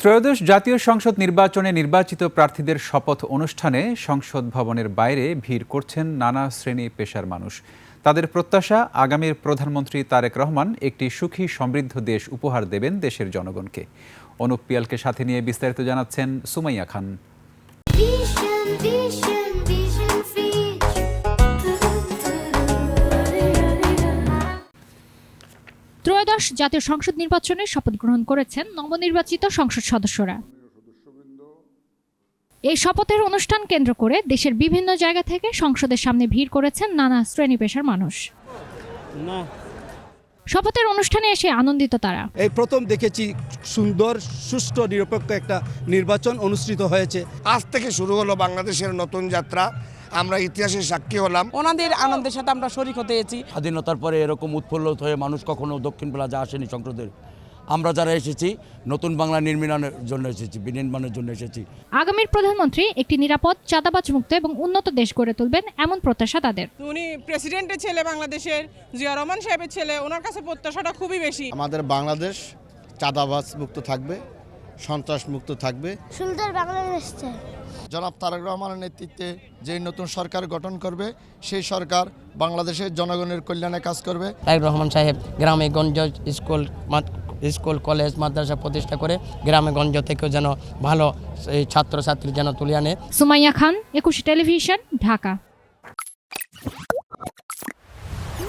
ত্রয়োদশ জাতীয় সংসদ নির্বাচনে নির্বাচিত প্রার্থীদের শপথ অনুষ্ঠানে সংসদ ভবনের বাইরে ভিড় করছেন নানা শ্রেণী পেশার মানুষ। তাদের প্রত্যাশা, আগামীর প্রধানমন্ত্রী তারেক রহমান একটি সুখী সমৃদ্ধ দেশ উপহার দেবেন দেশের জনগণকে। অনুপ পিয়ালকে সাথে নিয়ে বিস্তারিত জানাচ্ছেন সুমাইয়া খান। ত্রয়োদশ জাতীয় সংসদ নির্বাচনে শপথ গ্রহণ করেছেন নবনির্বাচিত সংসদ সদস্যরা। এই শপথের অনুষ্ঠান কেন্দ্র করে দেশের বিভিন্ন জায়গা থেকে সংসদের সামনে ভিড় করেছেন নানা শ্রেণী পেশার মানুষ। শপথের অনুষ্ঠানে এসে আনন্দিত তারা। এই প্রথম দেখেছি সুন্দর, সুষ্ঠু, নিরপেক্ষ একটা নির্বাচন অনুষ্ঠিত হয়েছে। আজ থেকে শুরু হলো বাংলাদেশের নতুন যাত্রা। আমরা ইতিহাসের সাক্ষী হলাম। ওনাদের আনন্দের সাথে আমরা শরীক হতে এসেছি। স্বাধীনতার পরে এরকম উৎফুল্লিত হয়ে মানুষ কখনো দক্ষিণ প্লাজা আসেনি সংসদের। আমরা যারা এসেছি নতুন বাংলা নির্মাণের জন্য এসেছি, বিনির্মাণের জন্য এসেছি। আগামীর প্রধানমন্ত্রী একটি নিরাপদ, চাঁদাবাজ মুক্ত এবং উন্নত দেশ গড়ে তুলবেন, এমন প্রত্যাশা তাদের। উনি প্রেসিডেন্টের ছেলে, বাংলাদেশের জিয়া রহমান সাহেবের ছেলে, ওনার কাছে প্রত্যাশাটা খুবই বেশি। আমাদের বাংলাদেশ চাঁদাবাজ মুক্ত থাকবে, সন্ত্রাস মুক্ত থাকবে, সুন্দর বাংলাদেশ। জনাব তারেক রহমানের নেতৃত্বে যে নতুন সরকার গঠন করবে সেই সরকার বাংলাদেশের জনগণের কল্যাণে কাজ করবে। তারেক রহমান সাহেব গ্রামে গঞ্জ স্কুল কলেজ মাদ্রাসা প্রতিষ্ঠা করে গ্রামে গঞ্জ থেকেও যেন ভালো ছাত্রছাত্রী যেন তুলে আনে। সুমাইয়া খান, 21 টেলিভিশন, ঢাকা।